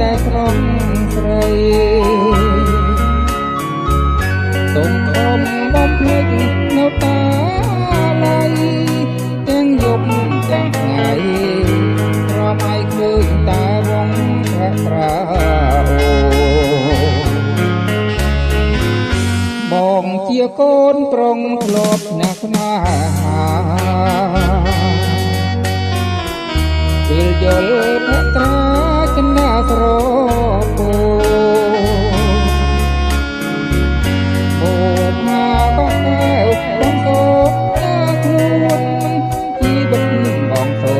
តែស្រស់ស្រីទុំខំបំភ្លេចនៅតាឡៃទាំងយប់ទាំងថ្ងៃទ្រាំឲ្យឃើញតែវងប្រាបងជាកូនប្រុងធ្លាប់ណាស់ស្នេហាពេលយល់ភក្ត្រាចិន្តាស្រពោអូមកកកែវបងសូតាខ្លួនជីវិតបងសូ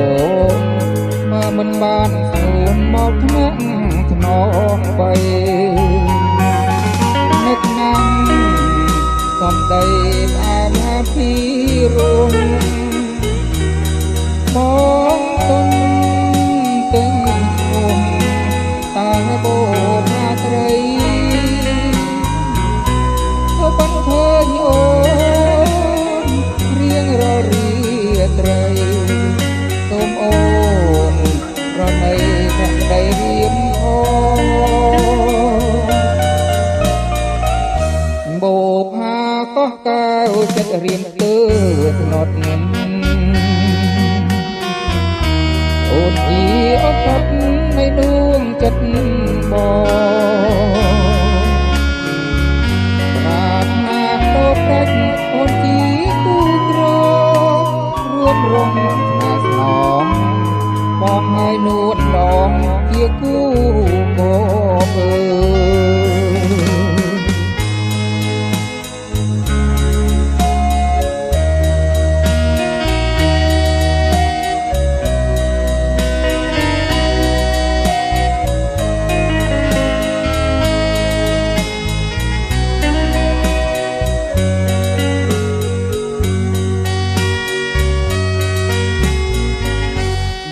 មកមិនបានសួនមកថ្នាក់ថ្នមបីនឹកណាំសំដីផ្អែមហាពីរួមបងទុនទាំងគុំតាបោមាត្រីក៏បានឃើញអូនរៀងររីត្រីសូមអូនប្រណីភក្តីរៀមបោផាកោះកែវចិត្តរៀមទើធ្នត់អូនជាអត់តនៃដួងចិត្តបងប្រាថ្នាទៅប្រាច់អូនជាគូក្ររួបរំស្នេហ៍ស្នងបងឲ្យនួនដងជាគូបប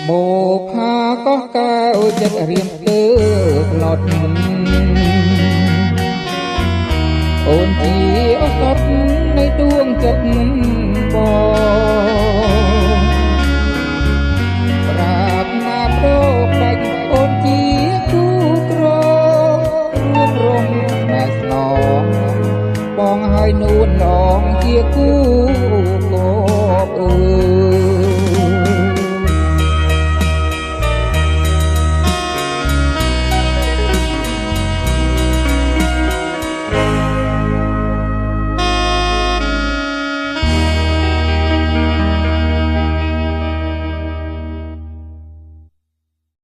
បោផាកោះកែវចិត្តរៀមទើផ្លត់អូនជាអស្ចារ្យនៃដួងចិត្តបងប្រាថ្នាប្រដាច់អូនជាគូក្ររួបរំតែស្នងបងឲ្យនួនដងជាគូកប